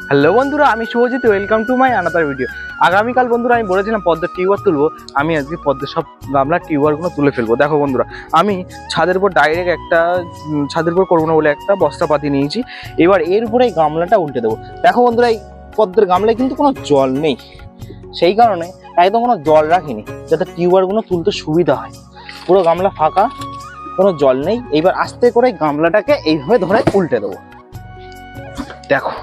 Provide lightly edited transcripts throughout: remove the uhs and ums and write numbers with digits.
Hello বন্ধুরা, আমি Subhajit. Welcome to my another video. আগামীকাল বন্ধুরা আমি বলেছিলাম পদ্মের টিউবার তুলবো। আমি আজকে পদ্মের সব গামলার টিউবারগুলো তুলে ফেলবো। দেখো বন্ধুরা, আমি ছাদের উপর ডাইরেক্ট একটা ছাদের উপর করবো না বলে একটা বস্তা পাতি নিয়েছি। এবার এর উপরে এই গামলাটা উল্টে দেবো। দেখো বন্ধুরা, এই পদ্মের গামলায় কিন্তু কোনো জল নেই, সেই কারণে একদম কোনো জল রাখিনি যাতে টিউবারগুলো তুলতে সুবিধা হয়। পুরো গামলা ফাঁকা, কোনো জল নেই। এইবার আস্তে করে গামলাটাকে এইভাবে ধরে উল্টে দেবো। দেখো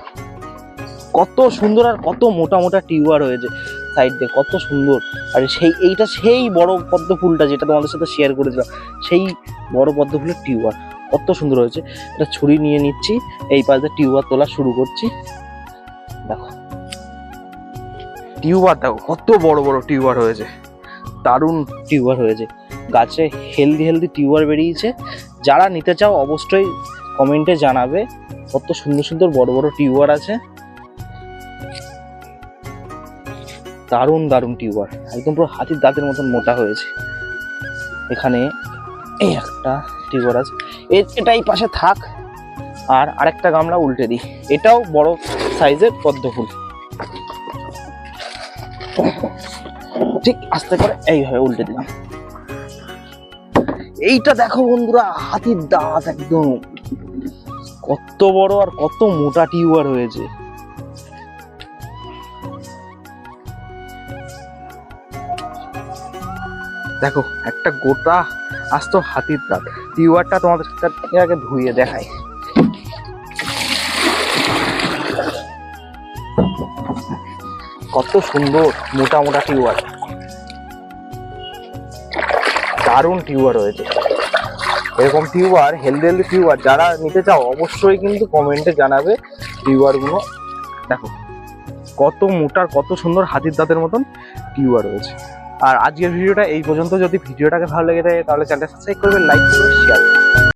কত সুন্দর আর কত মোটা মোটা টিউবার হয়েছে সাইড দিয়ে, কত সুন্দর। আর এইটা সেই বড় পদ্ম ফুলটা যেটা তোমাদের সাথে শেয়ার করেছিলাম, সেই বড় পদ্ম ফুলের টিউবার কত সুন্দর হয়েছে। এটা ছুরি নিয়ে নিচ্ছি, এই পাশে টিউবার তোলা শুরু করছি। দেখো টিউবার, দেখো কত বড় বড় টিউবার হয়েছে, দারুণ টিউবার হয়েছে। গাছে হেলদি টিউবার বেরিয়েছে। যারা নিতে চাও অবশ্যই কমেন্টে জানাবে। কত সুন্দর সুন্দর বড় বড় টিউবার আছে, দারুণ টিউবার, একদম পুরো হাতির দাঁতের মতন মোটা হয়েছে। এখানে এই একটা টিউবার আছে, এটাই পাশে থাক। আর আরেকটা গামলা উল্টে দিই, এটাও বড় সাইজের পদ্ম ফুল। ঠিক আস্তে করে এইভাবে উল্টে দিলাম। এইটা দেখো বন্ধুরা, হাতির দাঁত একদম, কত বড় আর কত মোটা টিউবার হয়েছে। দেখো একটা গোটা আস্ত হাতির দাঁত। টিউবারটা তোমাদের সাথে আগে ধুয়ে দেখাই। কত সুন্দর মোটা মোটা টিউবার, দারুণ টিউবার হয়েছে। এরকম টিউবার, হেলদি টিউবার যারা নিতে চাও অবশ্যই কিন্তু কমেন্টে জানাবে। টিউবারগুলো দেখো কত মোটার, কত সুন্দর হাতির দাঁতের মতন টিউবার রয়েছে। আর আজকের ভিডিওটা এই পর্যন্ত। যদি ভিডিওটাকে ভালো লেগে থাকে তাহলে চ্যানেলটা সাবস্ক্রাইব করবেন, লাইক করবেন, শেয়ার করবেন।